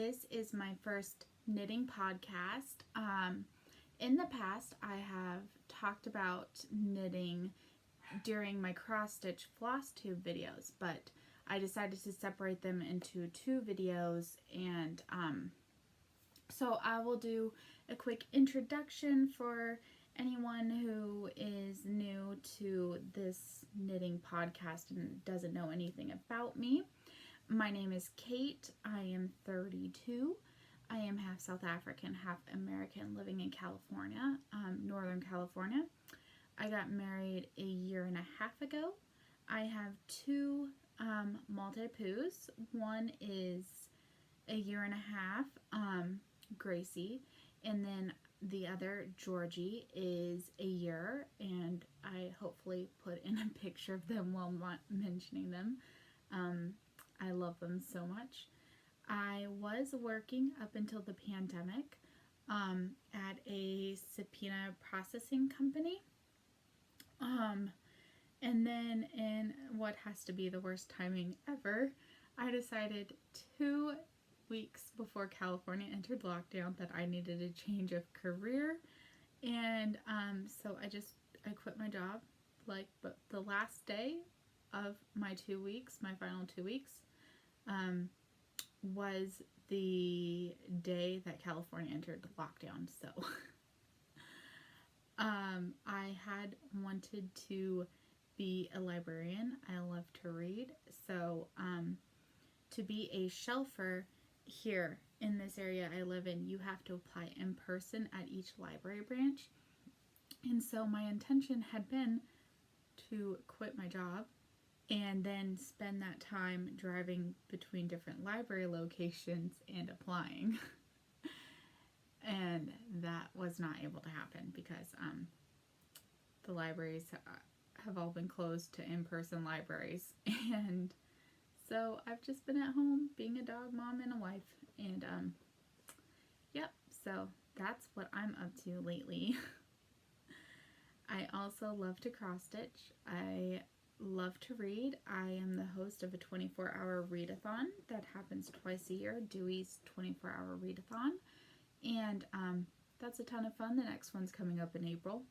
this is my first knitting podcast. In the past, I have talked about knitting during my cross-stitch floss tube videos, but I decided to separate them into 2 videos, and so I will do a quick introduction for anyone who is new to this knitting podcast and doesn't know anything about me. My name is Kate. I am 32. I am half South African, half American, living in California, Northern California. I got married a year and a half ago. I have 2 Maltipus. One is a year and a half, Gracie, and then the other, Georgie, is a year, and I hopefully put in a picture of them while mentioning them. I love them so much. I was working up until the pandemic at a subpoena processing company. And then in what has to be the worst timing ever, I decided 2 weeks before California entered lockdown that I needed a change of career. And so I quit my job, but the last day of my 2 weeks, my final 2 weeks, was the day that California entered lockdown. So I had wanted to be a librarian. I love to read. So to be a shelfer here in this area I live in, you have to apply in person at each library branch. And so my intention had been to quit my job and then spend that time driving between different library locations and applying. And that was not able to happen because the libraries have all been closed to in-person libraries. And so I've just been at home being a dog mom and a wife. And yep, so that's what I'm up to lately. I also love to cross stitch. I love to read. I am the host of a 24-hour readathon that happens twice a year, Dewey's 24-hour readathon. And that's a ton of fun. The next one's coming up in April.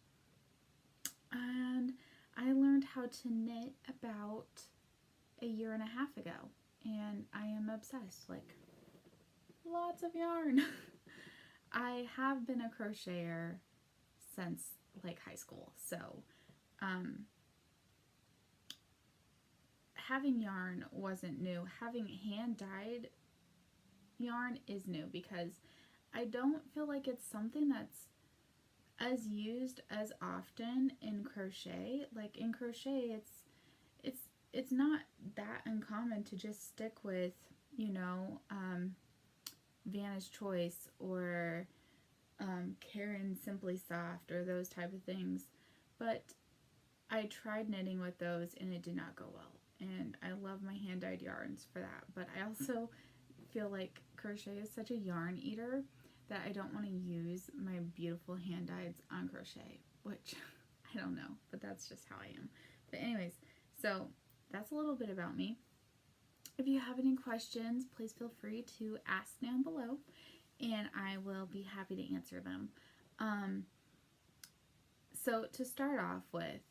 And I learned how to knit about a year and a half ago. And I am obsessed. Like, lots of yarn. I have been a crocheter since like high school. So having yarn wasn't new. Having hand-dyed yarn is new because I don't feel like it's something that's as used as often in crochet. Like in crochet, it's not that uncommon to just stick with, you know, Vanna's Choice or Karen Simply Soft or those type of things. But I tried knitting with those and it did not go well. And I love my hand-dyed yarns for that. But I also feel like crochet is such a yarn eater that I don't want to use my beautiful hand-dyeds on crochet, which I don't know, but that's just how I am. But anyways, so that's a little bit about me. If you have any questions, please feel free to ask down below, and I will be happy to answer them. So to start off with,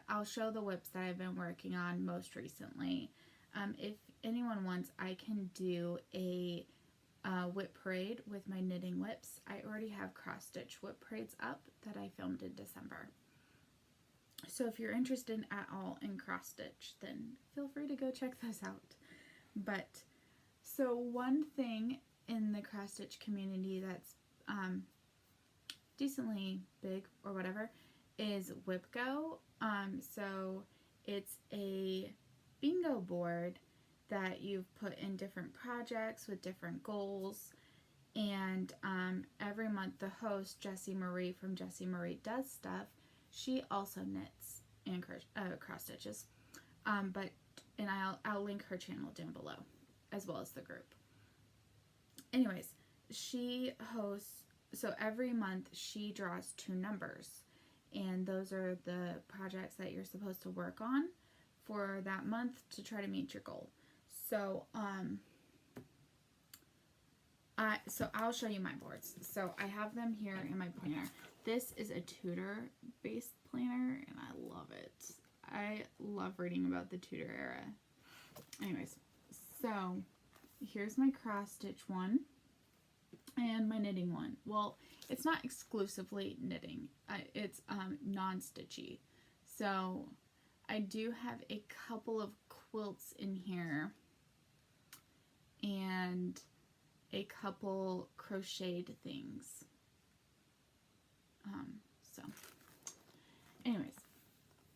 I'll show the whips that I've been working on most recently. If anyone wants, I can do a whip parade with my knitting whips. I already have cross-stitch whip parades up that I filmed in December. So if you're interested at all in cross-stitch, then feel free to go check those out. But, so one thing in the cross-stitch community that's decently big or whatever is WhipGo. So it's a bingo board that you've put in different projects with different goals, and every month the host, Jessie Marie from Jessie Marie Does Stuff, she also knits and cross stitches, and I'll link her channel down below as well as the group. Anyways, she hosts, so every month she draws 2 numbers, and those are the projects that you're supposed to work on for that month to try to meet your goal. So So I'll show you my boards. So I have them here in my planner. This is a Tudor based planner and I love it. I love reading about the Tudor era. Anyways, so here's my cross stitch one and my knitting one. Well, it's not exclusively knitting. It's non-stitchy. So I do have a couple of quilts in here and a couple crocheted things. So anyways,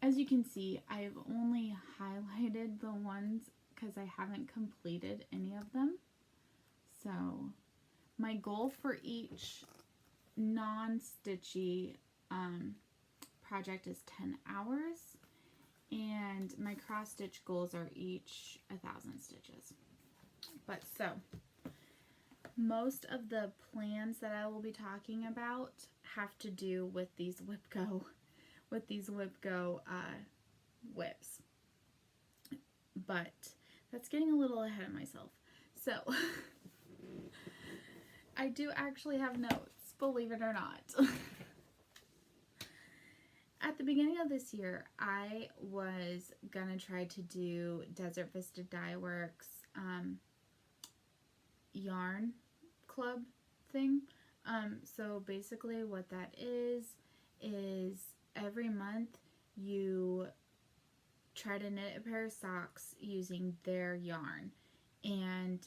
as you can see, I've only highlighted the ones because I haven't completed any of them. So my goal for each non-stitchy project is 10 hours, and my cross stitch goals are each 1,000 stitches. But so most of the plans that I will be talking about have to do with these WIPGO whips. But that's getting a little ahead of myself. So I do actually have notes, believe it or not. At the beginning of this year, I was gonna try to do Desert Vista Dye Works yarn club thing. So basically what that is every month you try to knit a pair of socks using their yarn, and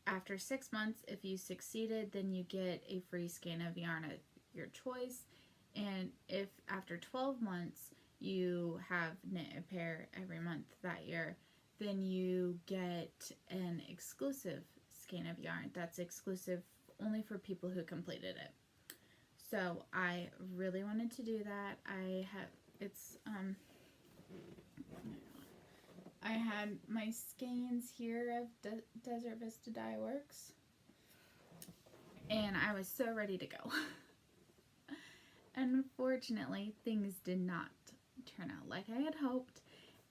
after 6 months, if you succeeded, then you get a free skein of yarn of your choice, and if after 12 months you have knit a pair every month that year, then you get an exclusive skein of yarn that's exclusive only for people who completed it. So I really wanted to do that. I had my skeins here of Desert Vista Dye Works, and I was so ready to go. Unfortunately, things did not turn out like I had hoped,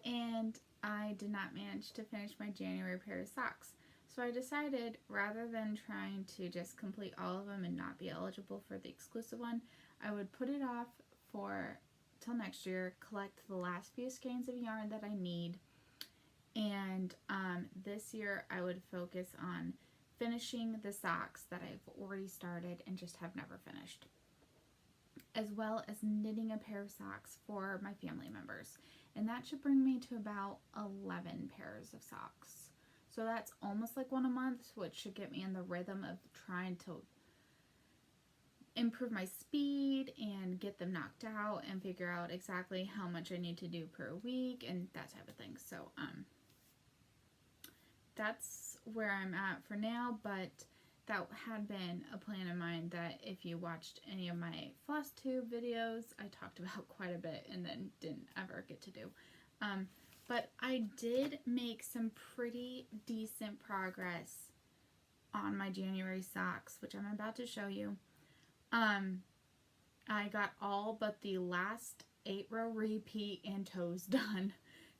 and I did not manage to finish my January pair of socks. So I decided, rather than trying to just complete all of them and not be eligible for the exclusive one, I would put it off till next year, collect the last few skeins of yarn that I need, and this year I would focus on finishing the socks that I've already started and just have never finished, as well as knitting a pair of socks for my family members. And that should bring me to about 11 pairs of socks. So that's almost like one a month, which should get me in the rhythm of trying to improve my speed and get them knocked out and figure out exactly how much I need to do per week and that type of thing. So that's where I'm at for now, but that had been a plan of mine that if you watched any of my floss tube videos, I talked about quite a bit and then didn't ever get to do. But I did make some pretty decent progress on my January socks, which I'm about to show you. I got all but the last 8-row repeat and toes done.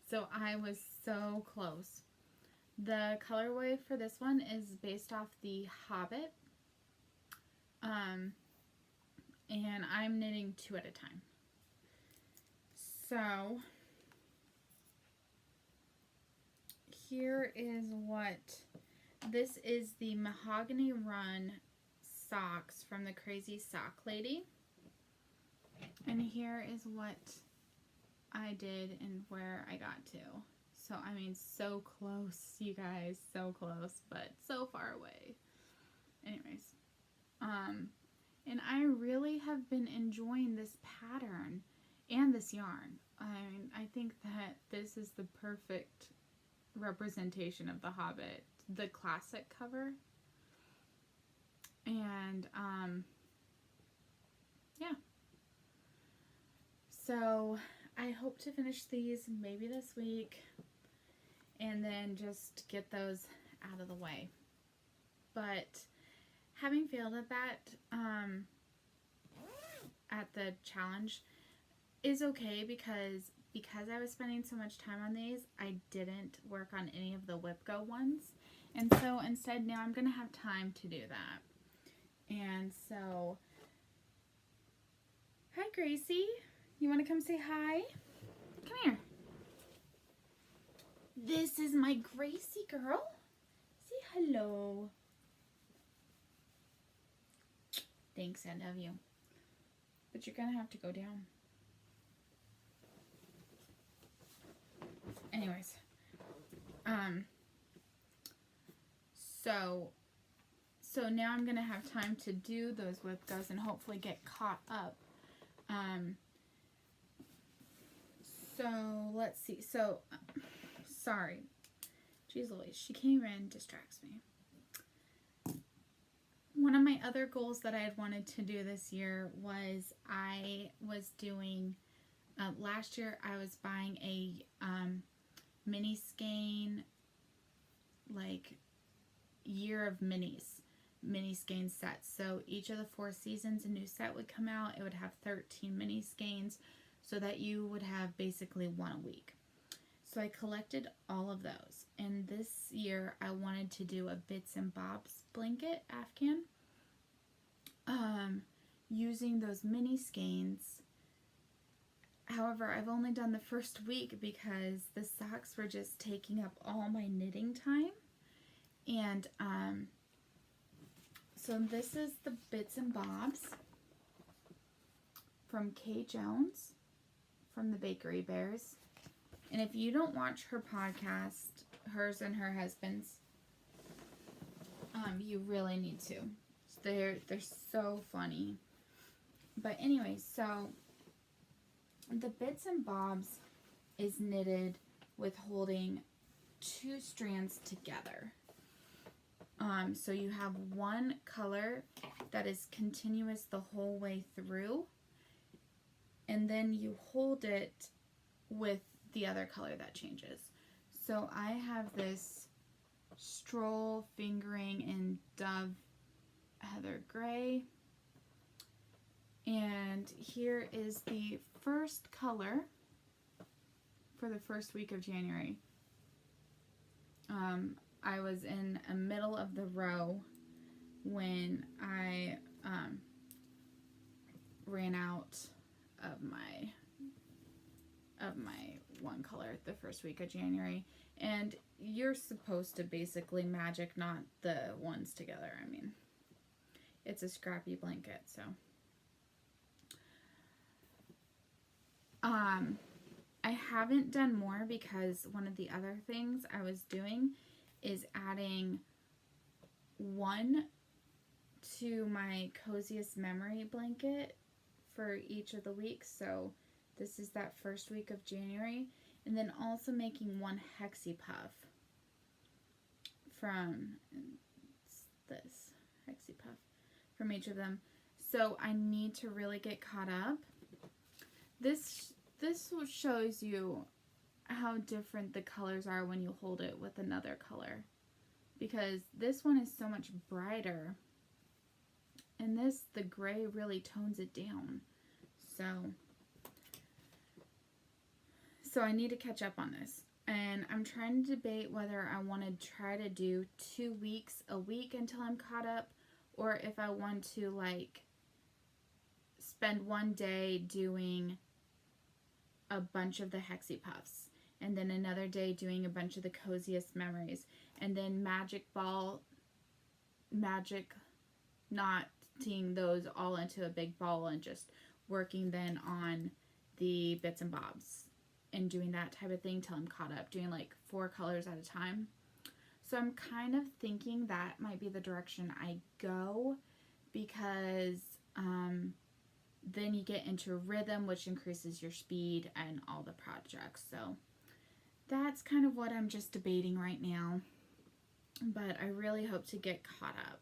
So I was so close. The colorway for this one is based off the Hobbit. And I'm knitting 2 at a time. So here is this is the Mahogany Run socks from the Crazy Sock Lady. And here is what I did and where I got to. So, I mean, so close, you guys, so close, but so far away. Anyways, and I really have been enjoying this pattern and this yarn. I mean, I think that this is the perfect representation of The Hobbit, the classic cover. And, yeah. So, I hope to finish these maybe this week and then just get those out of the way. But having failed at that, at the challenge, is okay because I was spending so much time on these, I didn't work on any of the WIPGO ones. And so instead now I'm going to have time to do that. And so, hi Gracie. You want to come say hi? Come here. This is my Gracie girl. Say hello. Thanks, I love you. But you're going to have to go down. Anyways. So now I'm going to have time to do those whip goes and hopefully get caught up. So let's see. So, sorry. Jeez Louise, she came in, distracts me. One of my other goals that I had wanted to do this year was I was doing, last year I was buying a mini skein, like year of mini skein sets. So each of the 4 seasons a new set would come out. It would have 13 mini skeins so that you would have basically 1 a week. So I collected all of those. And this year I wanted to do a bits and bobs blanket afghan using those mini skeins. However, I've only done the first week because the socks were just taking up all my knitting time. And so this is the bits and bobs from Kay Jones from the Bakery Bears. And if you don't watch her podcast, hers and her husband's, you really need to. They're so funny. But anyway, so the bits and bobs is knitted with holding 2 strands together. So you have one color that is continuous the whole way through, and then you hold it with the other color that changes. So I have this Stroll Fingering in Dove Heather Gray, and here is the first color for the first week of January. I was in the middle of the row when I ran out of my one color the first week of January. And you're supposed to basically magic knot the ones together. I mean, it's a scrappy blanket, so. I haven't done more because one of the other things I was doing is adding 1 to my coziest memory blanket for each of the weeks. So this is that first week of January. And then also making 1 Hexie Puff from this Hexie Puff from each of them. So I need to really get caught up. This shows you how different the colors are when you hold it with another color, because this one is so much brighter, and the gray really tones it down. So I need to catch up on this, and I'm trying to debate whether I want to try to do 2 weeks a week until I'm caught up, or if I want to like spend 1 day doing a bunch of the Hexie Puffs, and then another day doing a bunch of the coziest memories, and then magic knotting those all into a big ball and just working then on the bits and bobs and doing that type of thing till I'm caught up, doing like 4 colors at a time. So I'm kind of thinking that might be the direction I go, because then you get into rhythm, which increases your speed and all the projects. So that's kind of what I'm just debating right now. But I really hope to get caught up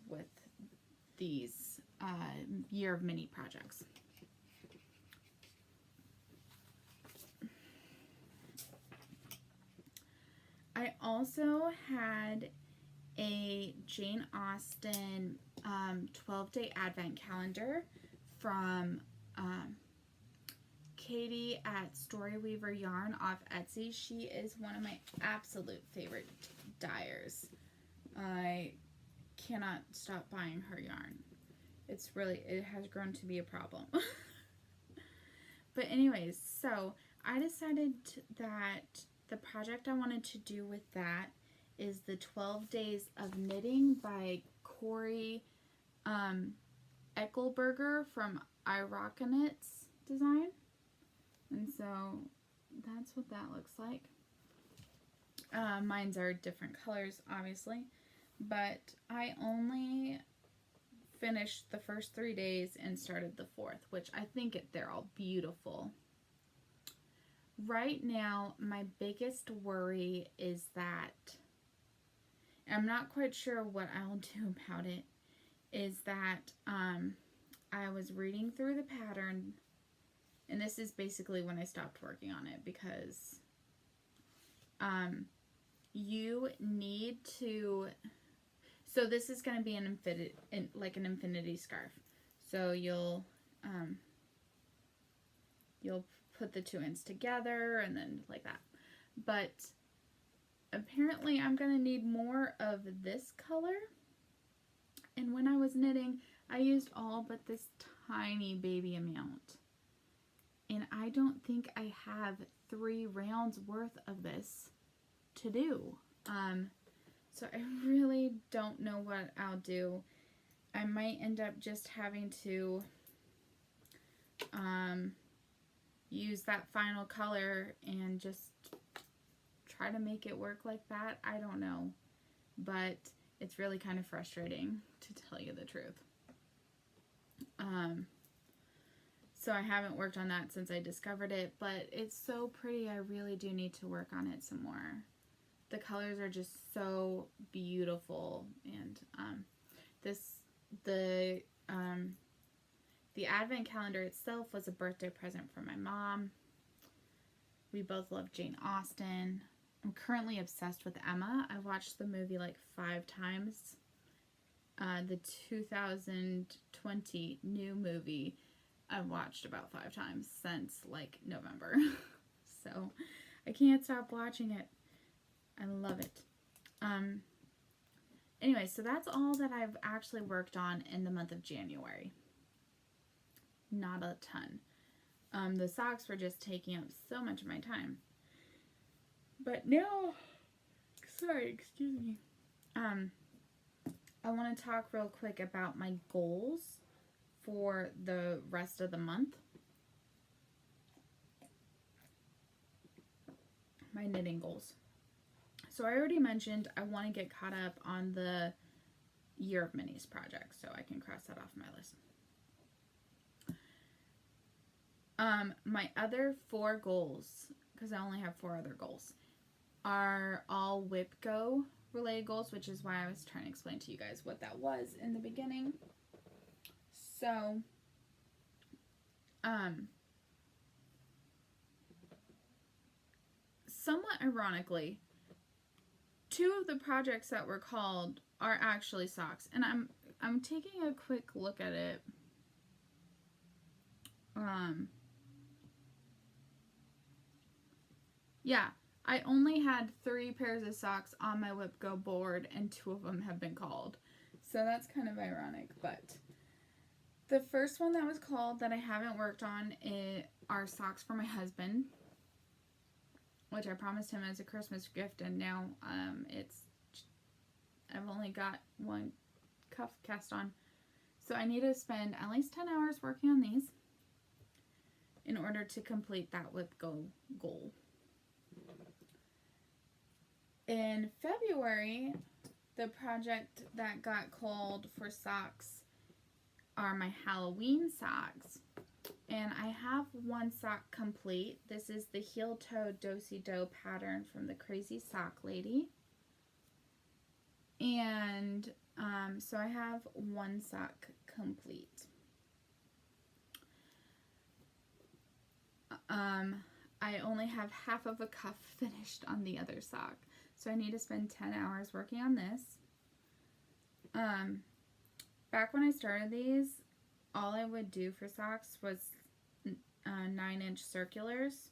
with these year of mini projects. I also had a Jane Austen 12-day advent calendar from Katie at Storyweaver Yarn off Etsy. She is one of my absolute favorite dyers. I cannot stop buying her yarn. It has grown to be a problem. But anyways, so I decided that the project I wanted to do with that is the 12 Days of Knitting by Corey Eckelberger from iRocketKnits design. And so that's what that looks like. Mine's are different colors, obviously, but I only finished the first 3 days and started the 4th, which I think they're all beautiful. Right now, my biggest worry is that, and I'm not quite sure what I'll do about it, is that I was reading through the pattern, and this is basically when I stopped working on it, because you need to, so this is going to be an infinity scarf. So you'll put the 2 ends together and then like that. But apparently I'm going to need more of this color. And when I was knitting, I used all but this tiny baby amount. And I don't think I have 3 rounds worth of this to do. So I really don't know what I'll do. I might end up just having to use that final color and just try to make it work like that. I don't know. But it's really kind of frustrating, to tell you the truth. So I haven't worked on that since I discovered it, but it's so pretty. I really do need to work on it some more. The colors are just so beautiful, and the advent calendar itself was a birthday present from my mom. We both love Jane Austen. I'm currently obsessed with Emma. I watched the movie like 5 times. The 2020 new movie I've watched about 5 times since like November. So I can't stop watching it. I love it. Anyway, so that's all that I've actually worked on in the month of January. Not a ton. The socks were just taking up so much of my time. But now, sorry, excuse me. I want to talk real quick about my goals for the rest of the month. My knitting goals. So I already mentioned I want to get caught up on the Year of Minis project, so I can cross that off my list. My other 4 goals, because I only have 4 other goals, are all Whip Go related goals, which is why I was trying to explain to you guys what that was in the beginning. So, somewhat ironically, 2 of the projects that were called are actually socks, and I'm taking a quick look at it. Yeah, I only had 3 pairs of socks on my Whip Go board, and 2 of them have been called. So that's kind of ironic, but the first one that was called that I haven't worked on are socks for my husband, which I promised him as a Christmas gift, and now I've only got 1 cuff cast on. So I need to spend at least 10 hours working on these in order to complete that Whip Go goal. In February, the project that got called for socks are my Halloween socks. And I have 1 sock complete. This is the heel toe do-si-do pattern from the Crazy Sock Lady. And so I have 1 sock complete. I only have half of a cuff finished on the other sock. So I need to spend 10 hours working on this. Back when I started these, all I would do for socks was 9-inch circulars.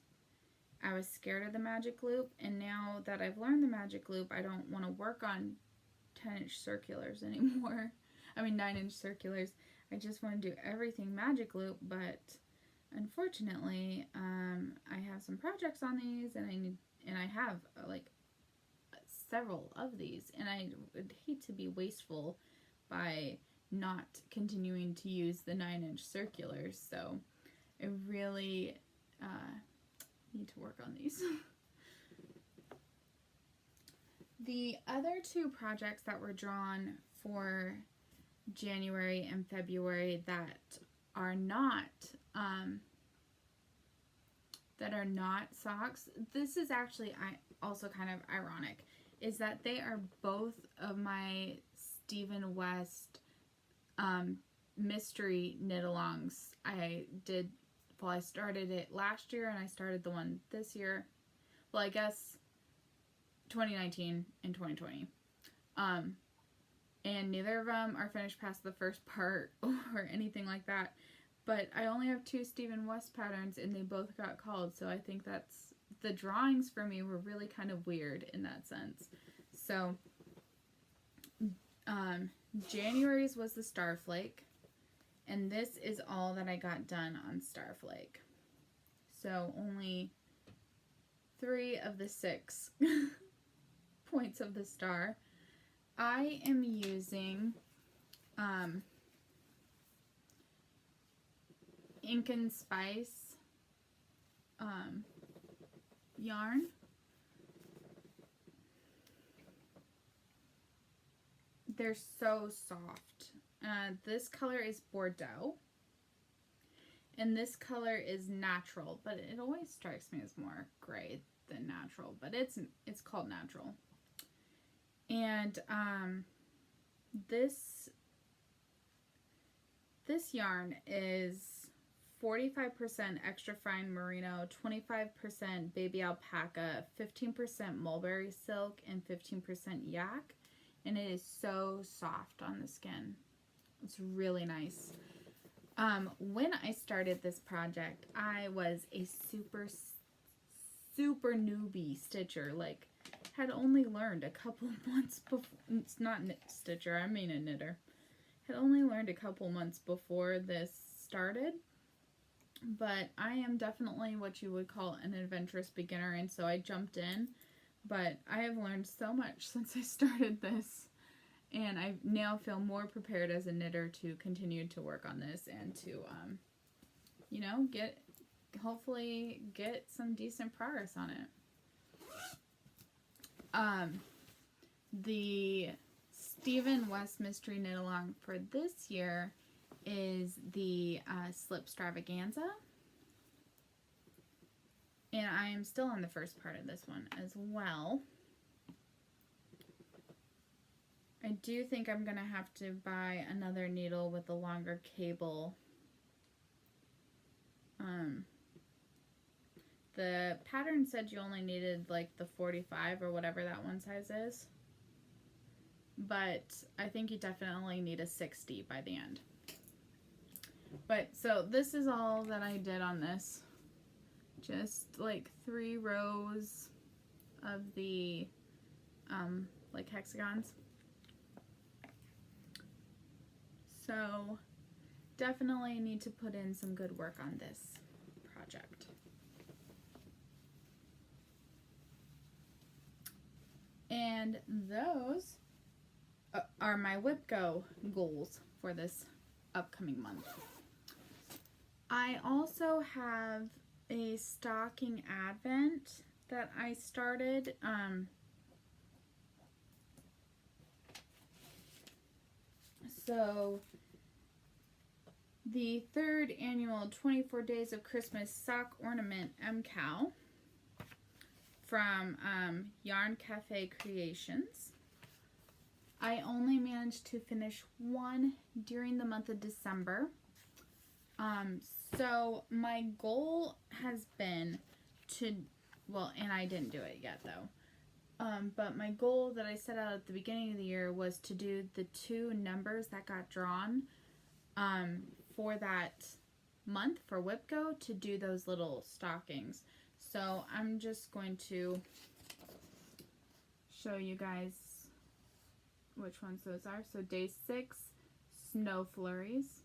I was scared of the magic loop, and now that I've learned the magic loop, I don't want to work on 10-inch circulars anymore. I mean 9-inch circulars. I just want to do everything magic loop, but unfortunately, I have some projects on these, and I have like several of these, and I would hate to be wasteful by not continuing to use the 9-inch circulars, so I really need to work on these. The other two projects that were drawn for January and February that are not socks, this is actually also kind of ironic, is that they are both of my Stephen West mystery knit-alongs. I started it last year, and I started the one this year. Well, I guess 2019 and 2020. And neither of them are finished past the first part or anything like that. But I only have 2 Stephen West patterns, and they both got called, so I think that's, the drawings for me were really kind of weird in that sense. So, January's was the Starflake, and this is all that I got done on Starflake. So, only 3 of the 6 points of the star. I am using Ink and Spice yarn. They're so soft. This color is Bordeaux, and this color is natural, but it always strikes me as more gray than natural, but it's called natural. And this yarn is 45% extra fine merino, 25% baby alpaca, 15% mulberry silk, and 15% yak. And it is so soft on the skin. It's really nice. When I started this project, I was a super newbie stitcher. Like, had only learned a couple months before. It's not stitcher, I mean a knitter. Had only learned a couple months before this started. But I am definitely what you would call an adventurous beginner, and so I jumped in. But I have learned so much since I started this, and I now feel more prepared as a knitter to continue to work on this and to, you know, hopefully get some decent progress on it. The Stephen West Mystery Knit-Along for this year is the Slip Stravaganza. And I am still on the first part of this one as well. I do think I'm going to have to buy another needle with a longer cable. The pattern said you only needed like the 45 or whatever that one size is. But I think you definitely need a 60 by the end. But so this is all that I did on this. Just like 3 rows of the like hexagons. So definitely need to put in some good work on this project. And those are my WIPGO goals for this upcoming month. I also have a stocking advent that I started. So the 3rd annual 24 Days of Christmas sock ornament MCAL from Yarn Cafe Creations. I only managed to finish one during the month of December. So my goal has been to, well, and I didn't do it yet though, but my goal that I set out at the beginning of the year was to do the 2 numbers that got drawn for that month for WIPGO, to do those little stockings. So I'm just going to show you guys which ones those are. So day 6, snow flurries.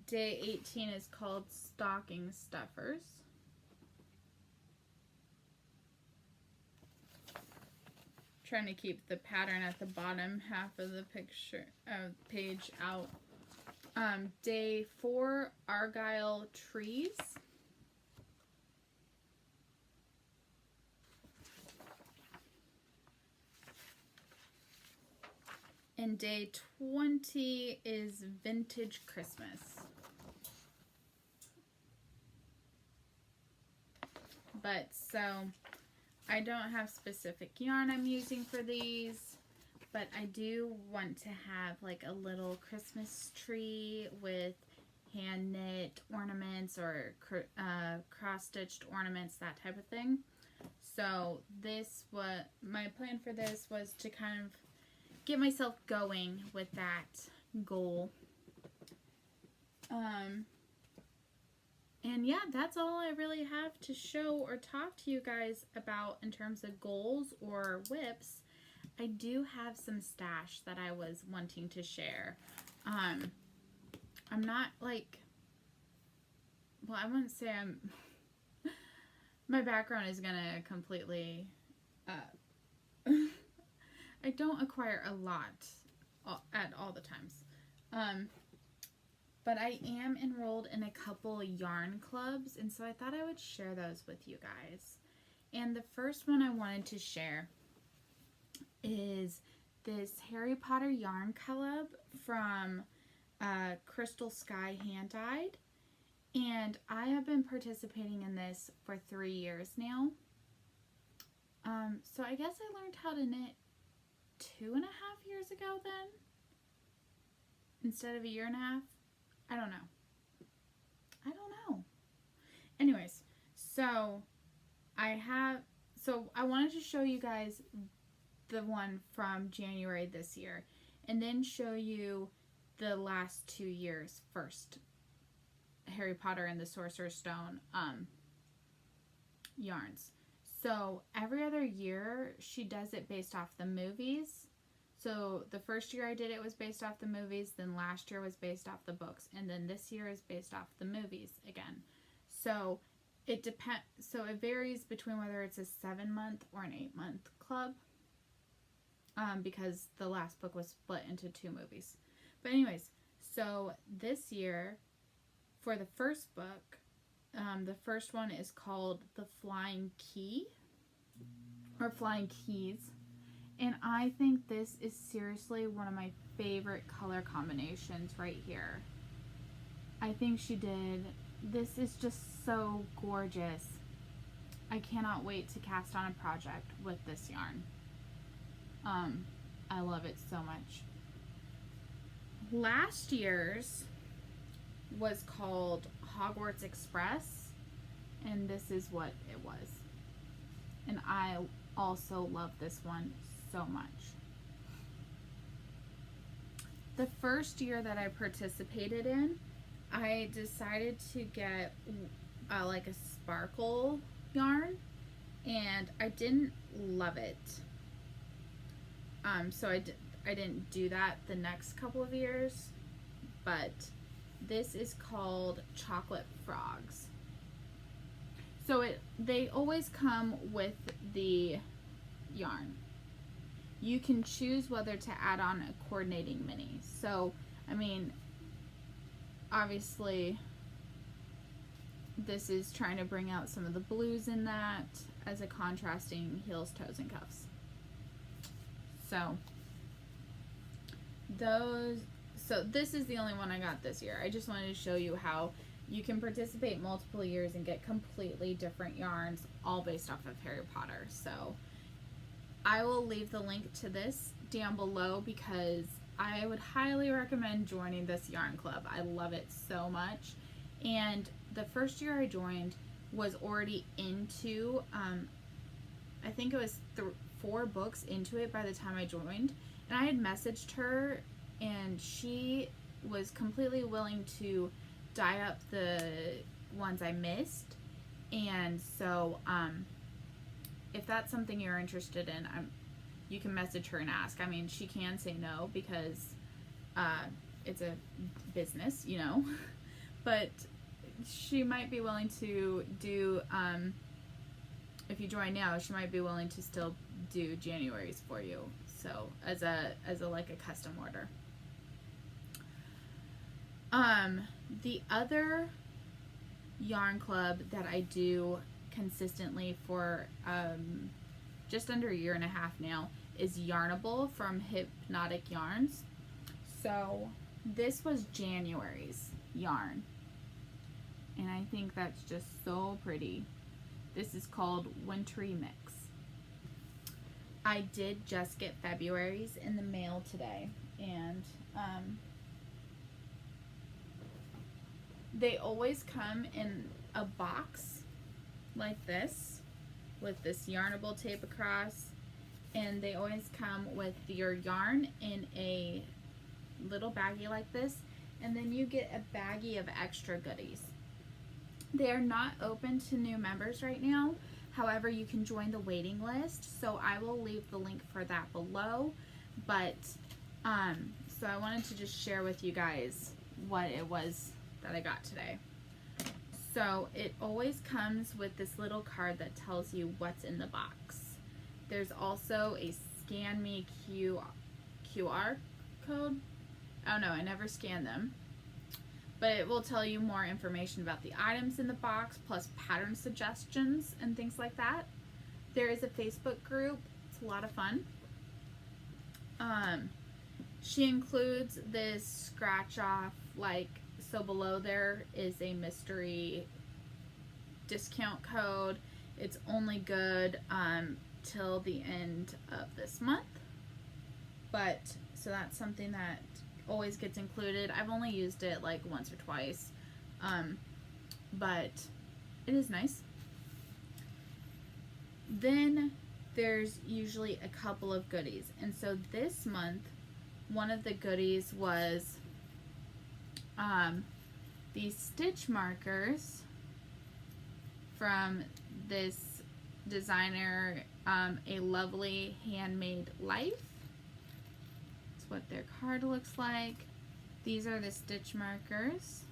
Day 18 is called stocking stuffers. Trying to keep the pattern at the bottom half of the picture page out. Day 4, Argyle trees. And day 20 is vintage Christmas. But so I don't have specific yarn I'm using for these, but I do want to have like a little Christmas tree with hand knit ornaments or cross-stitched ornaments, that type of thing. So my plan for this was to kind of get myself going with that goal. And yeah, that's all I really have to show or talk to you guys about in terms of goals or whips. I do have some stash that I was wanting to share. I'm not like, well, I wouldn't say my background is gonna completely, I don't acquire a lot at all the times. But I am enrolled in a couple yarn clubs, and so I thought I would share those with you guys. And the first one I wanted to share is this Harry Potter yarn club from Crystal Sky Hand Dyed. And I have been participating in this for 3 years now. So I guess I learned how to knit 2.5 years ago then, instead of 1.5 years. I don't know. Anyways, so I wanted to show you guys the one from January this year, and then show you the last 2 years first. Harry Potter and the Sorcerer's Stone yarns. So every other year she does it based off the movies. So the first year I did it was based off the movies, then last year was based off the books, and then this year is based off the movies again. So it depends. So it varies between whether it's a 7-month or an 8-month club, because the last book was split into 2 movies. But anyways, so this year for the first book, the first one is called The Flying Key, or Flying Keys. And I think this is seriously one of my favorite color combinations right here. I think this is just so gorgeous. I cannot wait to cast on a project with this yarn. I love it so much. Last year's was called Hogwarts Express, and this is what it was. And I also love this one so much. The first year that I participated in, I decided to get like a sparkle yarn, and I didn't love it. So I didn't do that the next couple of years, but this is called Chocolate Frogs. So they always come with the yarn. You can choose whether to add on a coordinating mini. So, I mean, obviously, this is trying to bring out some of the blues in that as a contrasting heels, toes, and cuffs. So, this is the only one I got this year. I just wanted to show you how you can participate multiple years and get completely different yarns, all based off of Harry Potter. So, I will leave the link to this down below because I would highly recommend joining this yarn club. I love it so much. And the first year I joined was already into, I think it was 4 books into it by the time I joined. And I had messaged her, and she was completely willing to dye up the ones I missed. And so, if that's something you're interested in, you can message her and ask. I mean, she can say no because it's a business, you know. But she might be willing to do, if you join now, she might be willing to still do January's for you. So as a like a custom order. The other yarn club that I do consistently for just under a year and a half now is Yarnable from Hypnotic Yarns. So this was January's yarn, and I think that's just so pretty. This is called Wintry Mix. I did just get February's in the mail today, and they always come in a box like this with this Yarnable tape across, and they always come with your yarn in a little baggie like this, and then you get a baggie of extra goodies. They are not open to new members right now. However, you can join the waiting list, so I will leave the link for that below. But so I wanted to just share with you guys what it was that I got today. So it always comes with this little card that tells you what's in the box. There's also a scan me QR code. Oh no, I never scan them. But it will tell you more information about the items in the box, plus pattern suggestions and things like that. There is a Facebook group. It's a lot of fun. She includes this scratch off, like, so below there is a mystery discount code. It's only good till the end of this month. But, so that's something that always gets included. I've only used it like once or twice, but it is nice. Then there's usually a couple of goodies, and so this month one of the goodies was these stitch markers from this designer, A Lovely Handmade Life. What their card looks like. These are the stitch markers,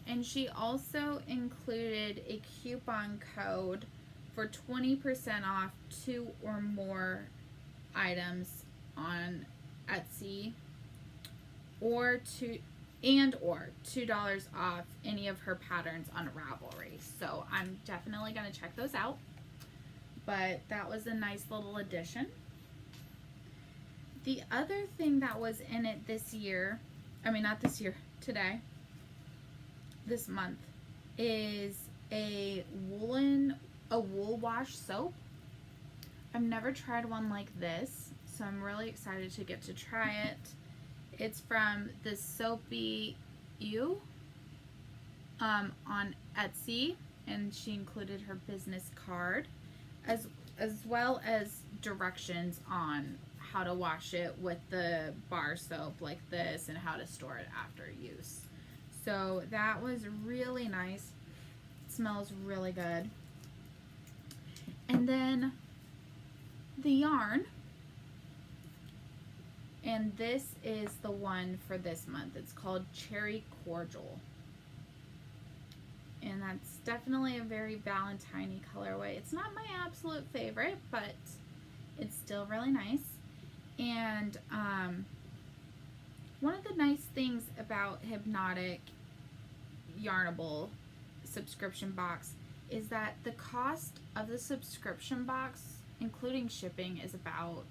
and she also included a coupon code for 20% off 2 or more items on Etsy, or $2 off any of her patterns on Ravelry. So I'm definitely going to check those out, but that was a nice little addition. The other thing that was in it this year, I mean not this year, today, this month, is a wool wash soap. I've never tried one like this, so I'm really excited to get to try it. It's from the Soapy You on Etsy, and she included her business card as well as directions on how to wash it with the bar soap like this and how to store it after use. So that was really nice. It smells really good. And then the yarn, and this is the one for this month. It's called Cherry Cordial, and that's definitely a very Valentine-y colorway. It's not my absolute favorite, but it's still really nice. And one of the nice things about Hypnotic Yarnable subscription box is that the cost of the subscription box, including shipping, is about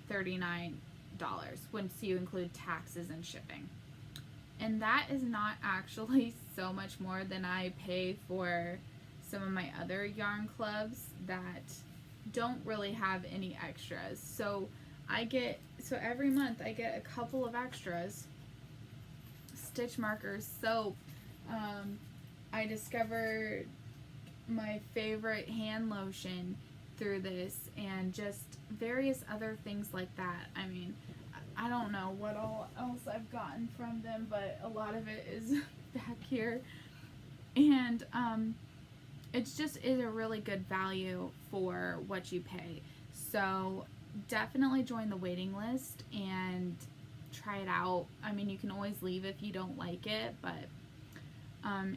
$39 once you include taxes and shipping. And that is not actually so much more than I pay for some of my other yarn clubs that don't really have any extras. So every month I get a couple of extras. Stitch markers, soap. I discovered my favorite hand lotion, through this and just various other things like that. I mean, I don't know what all else I've gotten from them, but a lot of it is back here. And it's just is a really good value for what you pay. So definitely join the waiting list and try it out. I mean, you can always leave if you don't like it, but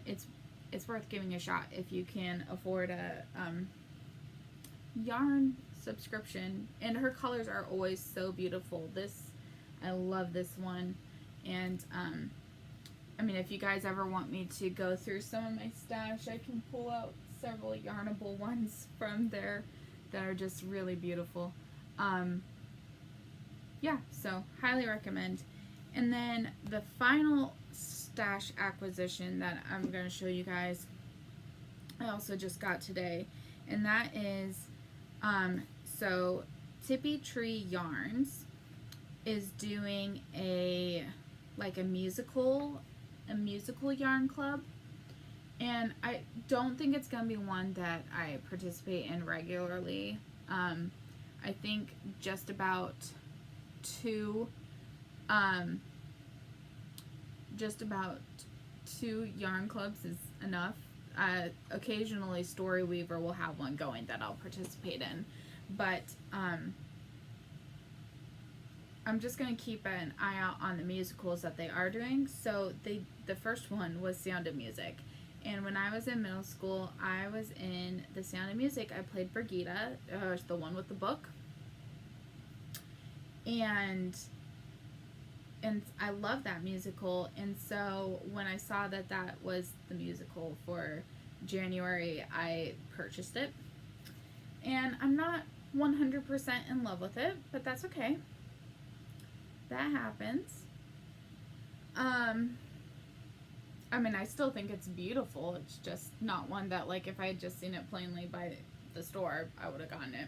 it's worth giving a shot if you can afford a yarn subscription. And her colors are always so beautiful. I love this one. And I mean, if you guys ever want me to go through some of my stash, I can pull out several yarnable ones from there that are just really beautiful. Yeah, so highly recommend. And then the final stash acquisition that I'm going to show you guys, I also just got today, and that is so Tippy Tree Yarns is doing a musical yarn club, and I don't think it's gonna be one that I participate in regularly. I think just about two yarn clubs is enough. Occasionally Story Weaver will have one going that I'll participate in, but I'm just going to keep an eye out on the musicals that they are doing. So the first one was Sound of Music, and when I was in middle school, I was in the Sound of Music. I played Brigida, the one with the book, and I love that musical. And so when I saw that was the musical for January, I purchased it. And I'm not 100% in love with it, but that's okay. That happens. I mean, I still think it's beautiful. It's just not one that, like, if I had just seen it plainly by the store, I would have gotten it.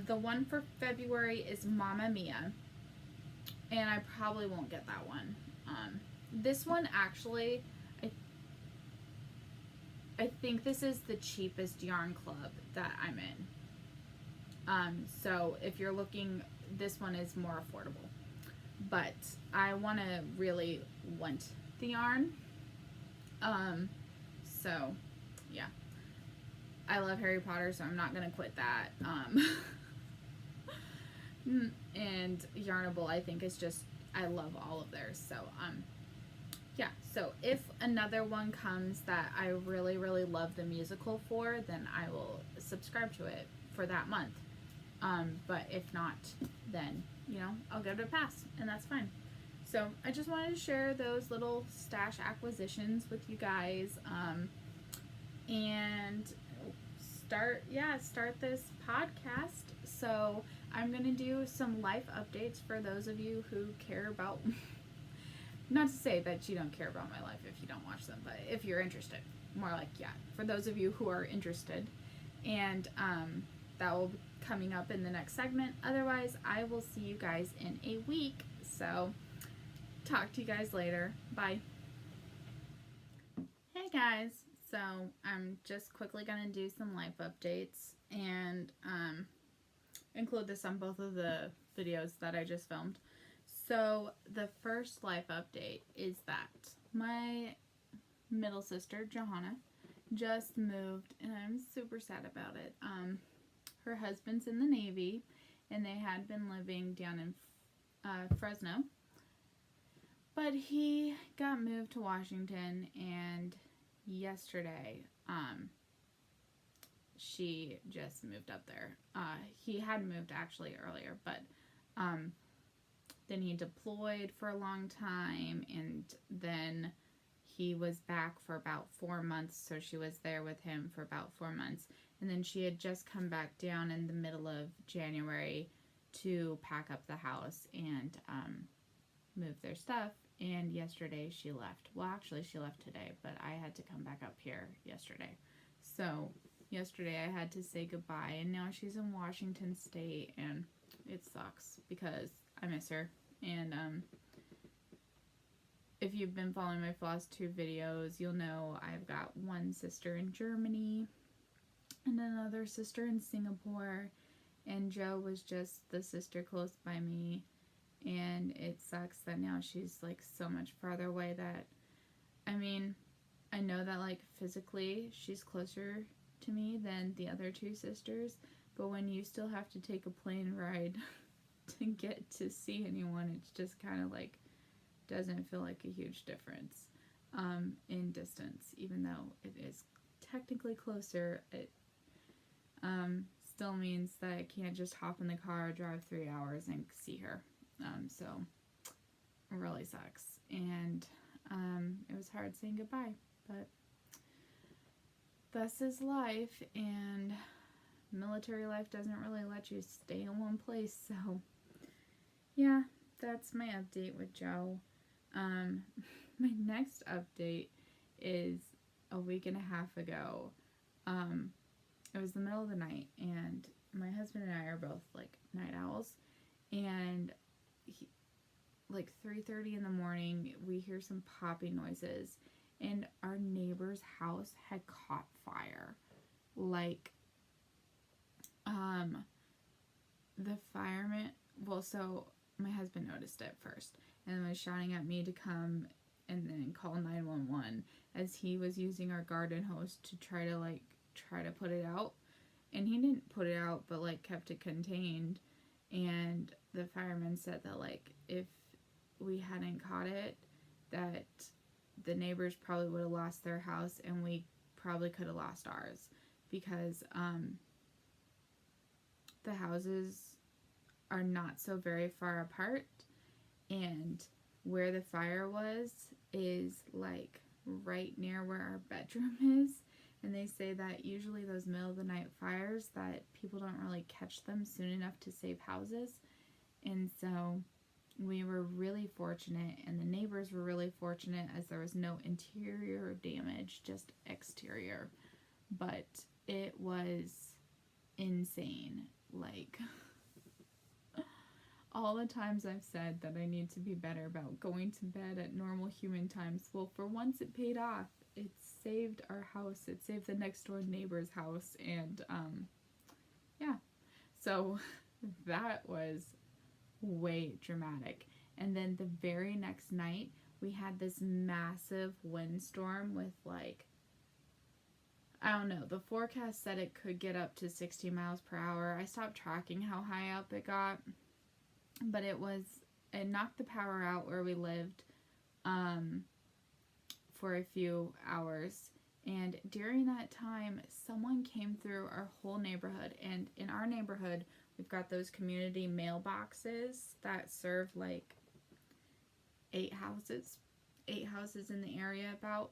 The one for February is Mamma Mia, and I probably won't get that one. This one, actually, I think this is the cheapest yarn club that I'm in. So if you're looking, this one is more affordable. But I really want the yarn. So yeah. I love Harry Potter, so I'm not gonna quit that. And Yarnable, I think, is just, I love all of theirs. So yeah, so if another one comes that I really, really love the musical for, then I will subscribe to it for that month. But if not, then, I'll give it a pass, and that's fine. So I just wanted to share those little stash acquisitions with you guys, and start this podcast. So I'm going to do some life updates for those of you who care about, not to say that you don't care about my life if you don't watch them, but if you're interested, more like, yeah, for those of you who are interested. And that will be coming up in the next segment. Otherwise, I will see you guys in a week. So talk to you guys later. Bye. Hey guys. So I'm just quickly going to do some life updates and include this on both of the videos that I just filmed. So the first life update is that my middle sister, Johanna, just moved, and I'm super sad about it. Her husband's in the Navy, and they had been living down in Fresno, but he got moved to Washington, and yesterday she just moved up there. He had moved actually earlier, but then he deployed for a long time, and then he was back for about 4 months, so she was there with him for about 4 months. And then she had just come back down in the middle of January to pack up the house and move their stuff. And yesterday she left. Well, actually she left today, but I had to come back up here yesterday. So yesterday I had to say goodbye, and now she's in Washington State, and it sucks because I miss her. And if you've been following my last 2 videos, you'll know I've got one sister in Germany and another her sister in Singapore, and Jo was just the sister close by me. And it sucks that now she's like so much farther away that, I mean, I know that like physically she's closer to me than the other two sisters, but when you still have to take a plane ride to get to see anyone, it's just kind of like doesn't feel like a huge difference in distance, even though it is technically closer. It still means that I can't just hop in the car, drive 3 hours, and see her. So it really sucks. And it was hard saying goodbye, but this is life, and military life doesn't really let you stay in one place. So yeah, that's my update with Jo. My next update is a week and a half ago. It was the middle of the night, and my husband and I are both like night owls, and like 3:30 in the morning, we hear some popping noises, and our neighbor's house had caught fire. Like, the fireman, well, so my husband noticed it first, and was shouting at me to come and then call 911 as he was using our garden hose to try to put it out. And he didn't put it out, but like kept it contained. And the fireman said that like if we hadn't caught it, that the neighbors probably would have lost their house, and we probably could have lost ours, because the houses are not so very far apart, and where the fire was is like right near where our bedroom is. And they say that usually those middle of the night fires, that people don't really catch them soon enough to save houses. And so we were really fortunate, and the neighbors were really fortunate, as there was no interior damage, just exterior. But it was insane. Like, all the times I've said that I need to be better about going to bed at normal human times, well, for once it paid off. It saved our house. It saved the next door neighbor's house. And, yeah. So that was way dramatic. And then the very next night, we had this massive windstorm with like, I don't know, the forecast said it could get up to 60 miles per hour. I stopped tracking how high up it got, but it knocked the power out where we lived, for a few hours. And during that time, someone came through our whole neighborhood. And in our neighborhood, we've got those community mailboxes that serve like 8 houses in the area about.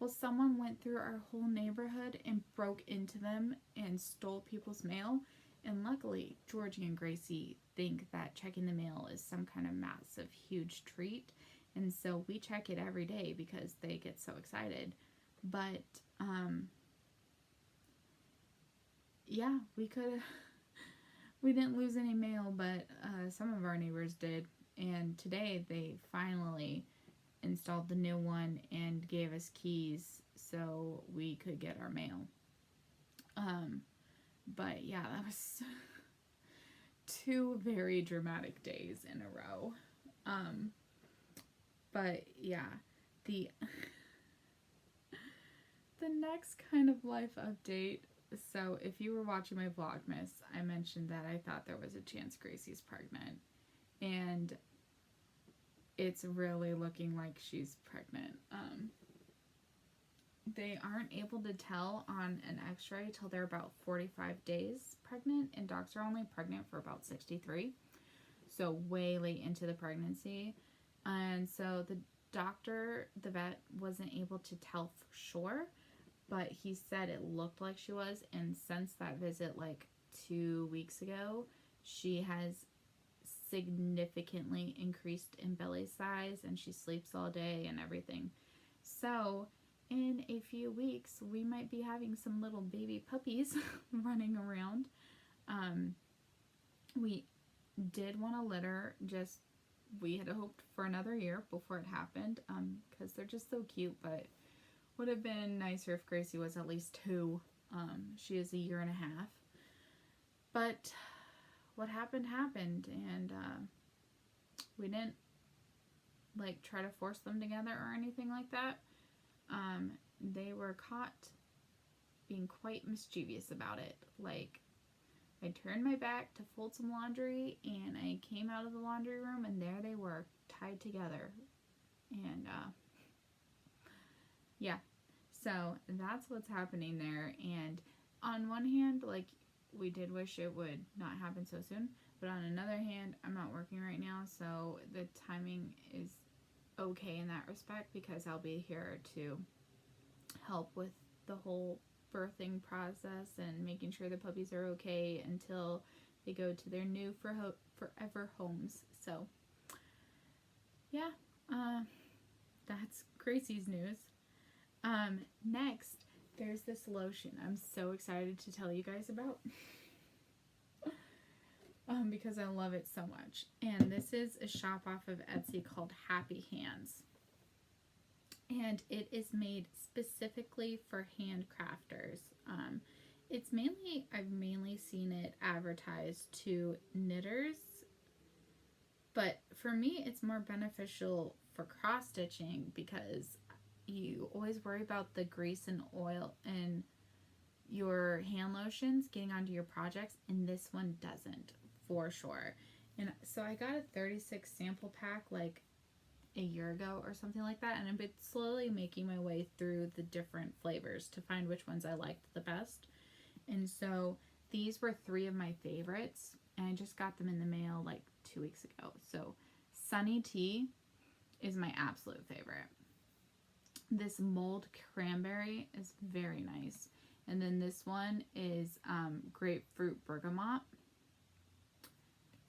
Well, someone went through our whole neighborhood and broke into them and stole people's mail. And luckily, Georgie and Gracie think that checking the mail is some kind of massive, huge treat. And so we check it every day because they get so excited. But, yeah, we didn't lose any mail, but some of our neighbors did. And today they finally installed the new one and gave us keys so we could get our mail. But yeah, that was 2 very dramatic days in a row. But yeah, the next kind of life update. So if you were watching my Vlogmas, I mentioned that I thought there was a chance Gracie's pregnant, and it's really looking like she's pregnant. They aren't able to tell on an x-ray till they're about 45 days pregnant, and dogs are only pregnant for about 63, so way late into the pregnancy. And so the vet wasn't able to tell for sure, but he said it looked like she was. And since that visit like 2 weeks ago, she has significantly increased in belly size, and she sleeps all day and everything. So in a few weeks, we might be having some little baby puppies running around. We did want to litter, we had hoped for another year before it happened, because they're just so cute, but would have been nicer if Gracie was at least 2 She is 1.5 years. But what happened, and we didn't like try to force them together or anything like that. They were caught being quite mischievous about it. Like, I turned my back to fold some laundry, and I came out of the laundry room, and there they were, tied together. And, yeah. So, that's what's happening there. And on one hand, like, we did wish it would not happen so soon. But on another hand, I'm not working right now, so the timing is okay in that respect, because I'll be here to help with the whole birthing process and making sure the puppies are okay until they go to their new forever homes. So yeah, that's Gracie's news. Next, there's this lotion I'm so excited to tell you guys about. Because I love it so much. And this is a shop off of Etsy called Happy Hands. And it is made specifically for handcrafters. I've mainly seen it advertised to knitters, but for me it's more beneficial for cross stitching, because you always worry about the grease and oil and your hand lotions getting onto your projects, and this one doesn't, for sure. And so I got a 36 sample pack like a year ago or something like that, and I've been slowly making my way through the different flavors to find which ones I liked the best. And so these were 3 of my favorites, and I just got them in the mail like 2 weeks ago. So Sunny Tea is my absolute favorite. This mulled cranberry is very nice. And then this one is grapefruit bergamot.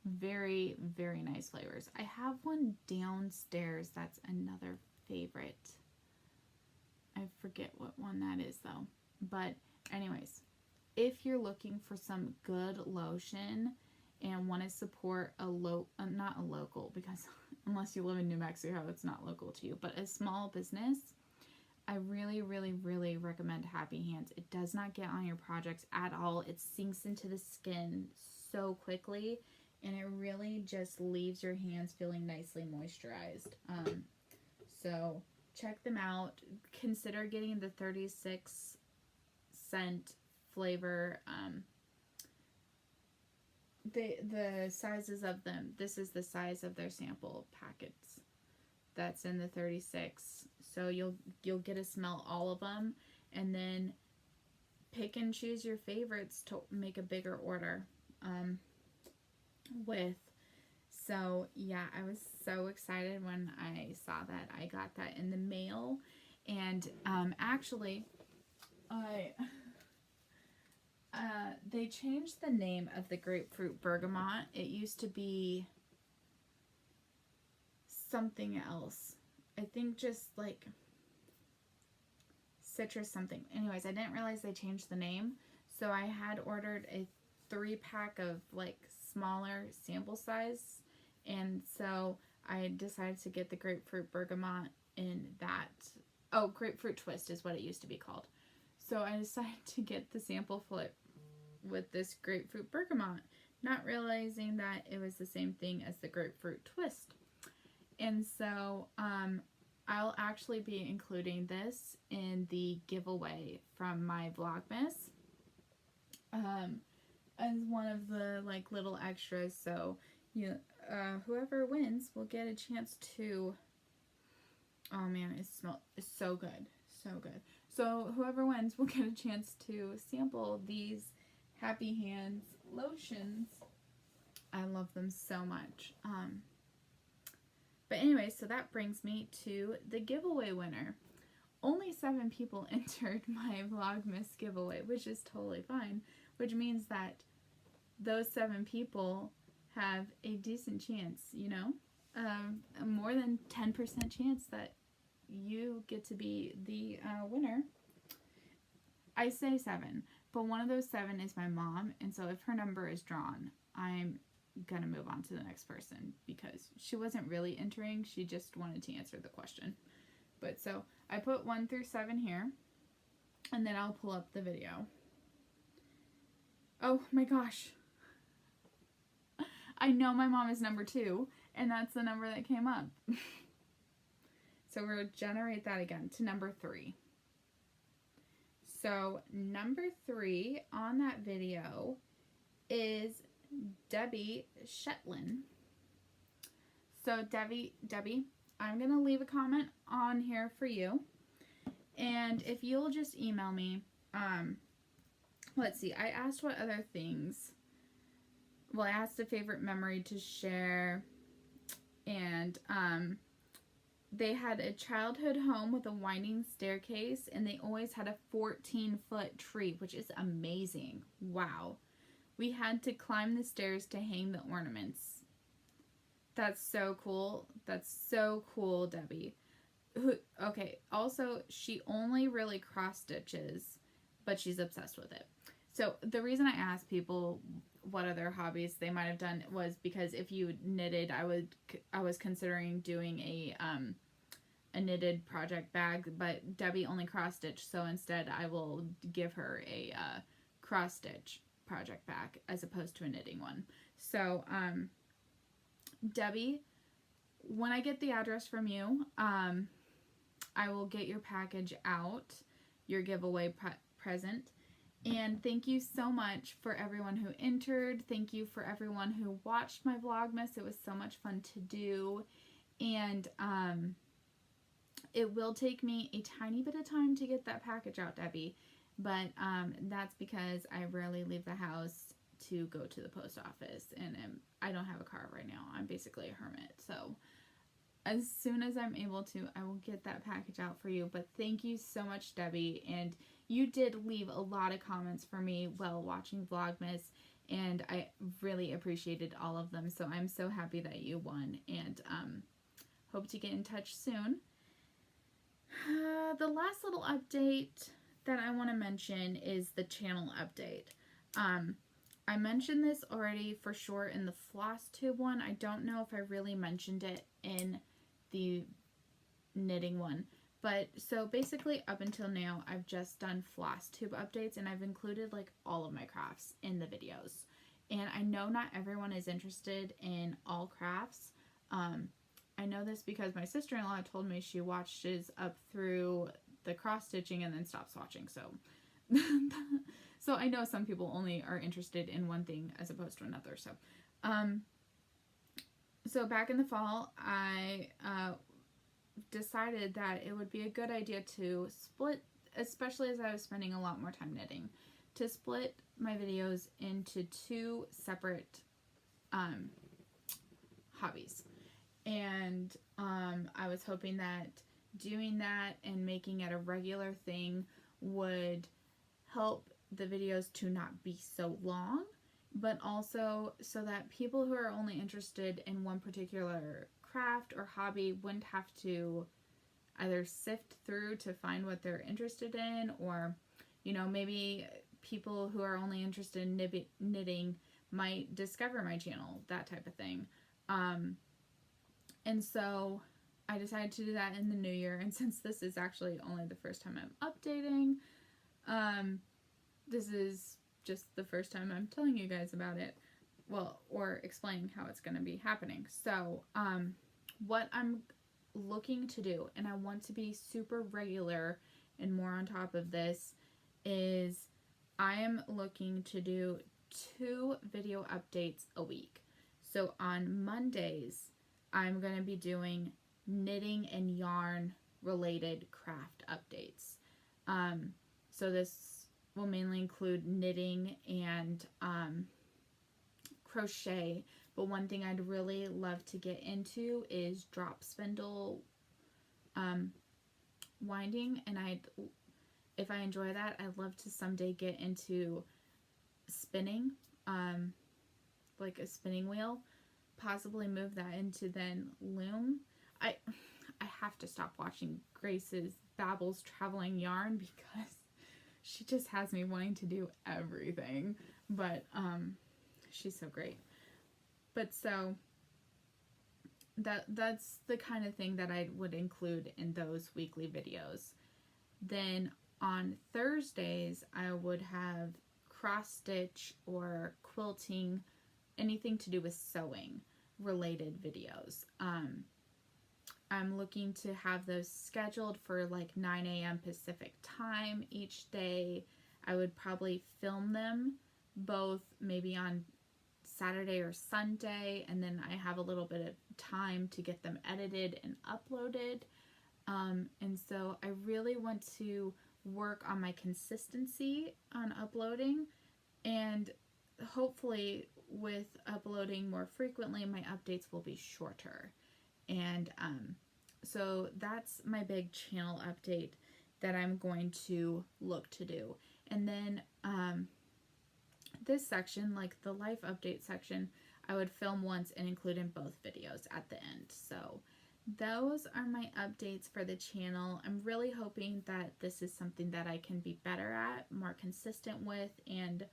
Very, very nice flavors. I have one downstairs that's another favorite. I forget what one that is though. But anyways, if you're looking for some good lotion and want to support not a local, because unless you live in New Mexico, it's not local to you, but a small business, I really, really, really recommend Happy Hands. It does not get on your projects at all. It sinks into the skin so quickly, and it really just leaves your hands feeling nicely moisturized. So check them out. Consider getting the 36-cent flavor. The sizes of them. This is the size of their sample packets. That's in the 36. So you'll get to smell all of them, and then pick and choose your favorites to make a bigger order with. So yeah, I was so excited when I saw that. I got that in the mail, and actually they changed the name of the grapefruit bergamot. It used to be something else. I think just like citrus something. Anyways, I didn't realize they changed the name. So I had ordered a 3-pack of like smaller sample size. And so I decided to get the grapefruit bergamot in that. Oh, grapefruit twist is what it used to be called. So I decided to get the sample flip with this grapefruit bergamot, not realizing that it was the same thing as the grapefruit twist. And so I'll actually be including this in the giveaway from my Vlogmas as one of the like little extras. So whoever wins will get a chance to, oh man, it's so good, so good. So whoever wins will get a chance to sample these Happy Hands lotions. I love them so much. But anyway, so that brings me to the giveaway winner. Only 7 people entered my Vlogmas giveaway, which is totally fine, which means that those 7 people have a decent chance, you know, a more than 10% chance that you get to be the winner. I say 7, but one of those 7 is my mom, and so if her number is drawn, I'm gonna move on to the next person, because she wasn't really entering, she just wanted to answer the question. But so I put 1 through 7 here, and then I'll pull up the video. Oh my gosh. I know my mom is number 2, and that's the number that came up. So we'll generate that again to number 3. So number 3 on that video is Debbie Shetland. So Debbie, I'm going to leave a comment on here for you. And if you'll just email me, let's see, I asked what other things. Well, I asked a favorite memory to share, and they had a childhood home with a winding staircase, and they always had a 14-foot tree, which is amazing. Wow. We had to climb the stairs to hang the ornaments. That's so cool. That's so cool, Debbie. Okay, also, she only really cross stitches, but she's obsessed with it. So the reason I asked people what other hobbies they might have done was because if you knitted, I was considering doing a knitted project bag, but Debbie only cross stitch, so instead I will give her a cross stitch project bag as opposed to a knitting one. So Debbie, when I get the address from you, I will get your package out, your giveaway present. And thank you so much for everyone who entered. Thank you for everyone who watched my Vlogmas. It was so much fun to do. And it will take me a tiny bit of time to get that package out, Debbie. But that's because I rarely leave the house to go to the post office. And I don't have a car right now. I'm basically a hermit. So as soon as I'm able to, I will get that package out for you. But thank you so much, Debbie. And you did leave a lot of comments for me while watching Vlogmas, and I really appreciated all of them. So I'm so happy that you won, and hope to get in touch soon. The last little update that I want to mention is the channel update. I mentioned this already for sure in the floss tube one. I don't know if I really mentioned it in the knitting one. But so basically up until now, I've just done floss tube updates, and I've included like all of my crafts in the videos. And I know not everyone is interested in all crafts. I know this because my sister-in-law told me she watches up through the cross stitching and then stops watching. So, so I know some people only are interested in one thing as opposed to another. So, so back in the fall, I decided that it would be a good idea to split, especially as I was spending a lot more time knitting, to split my videos into 2 separate hobbies. And I was hoping that doing that and making it a regular thing would help the videos to not be so long, but also so that people who are only interested in one particular craft or hobby wouldn't have to either sift through to find what they're interested in, or, you know, maybe people who are only interested in knitting might discover my channel, that type of thing. And so I decided to do that in the new year, and since this is actually only the first time I'm updating, this is just the first time I'm telling you guys about it. Well, or explaining how it's going to be happening. So, what I'm looking to do, and I want to be super regular and more on top of this, is I am looking to do 2 video updates a week. So on Mondays, I'm going to be doing knitting and yarn related craft updates. So this will mainly include knitting and crochet, but one thing I'd really love to get into is drop spindle winding, and if I enjoy that, I'd love to someday get into spinning, like a spinning wheel, possibly move that into then loom. I have to stop watching Grace's Babel's Traveling Yarn because she just has me wanting to do everything, but she's so great. But so that's the kind of thing that I would include in those weekly videos. Then on Thursdays, I would have cross stitch or quilting, anything to do with sewing related videos. I'm looking to have those scheduled for like 9 a.m. Pacific time each day. I would probably film them both maybe on Saturday or Sunday, and then I have a little bit of time to get them edited and uploaded. And so I really want to work on my consistency on uploading, and hopefully with uploading more frequently, my updates will be shorter. And so that's my big channel update that I'm going to look to do. And then this section, like the life update section, I would film once and include in both videos at the end. So those are my updates for the channel. I'm really hoping that this is something that I can be better at, more consistent with, and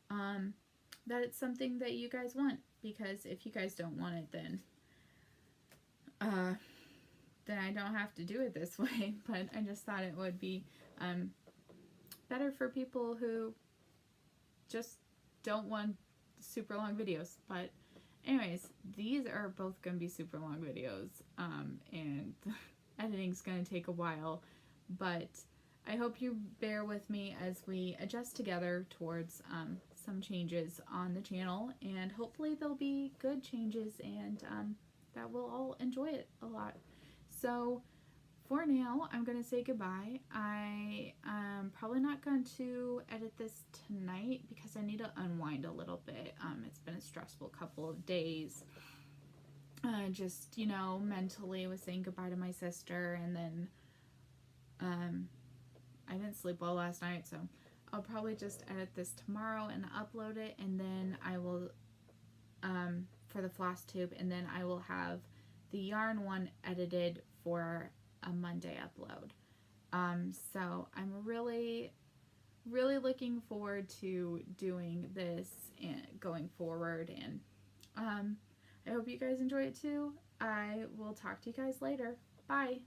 that it's something that you guys want, because if you guys don't want it, then I don't have to do it this way. But I just thought it would be better for people who just don't want super long videos. But anyways, these are both going to be super long videos, and editing's going to take a while, but I hope you bear with me as we adjust together towards some changes on the channel, and hopefully they'll be good changes, and that we'll all enjoy it a lot. So for now, I'm going to say goodbye. I am probably not going to edit this tonight because I need to unwind a little bit. It's been a stressful couple of days. Just, you know, mentally was saying goodbye to my sister, and then I didn't sleep well last night, so I'll probably just edit this tomorrow and upload it, and then I will, for the floss tube, and then I will have the yarn one edited for a Monday upload. So I'm really looking forward to doing this and going forward, and I hope you guys enjoy it too. I will talk to you guys later. Bye.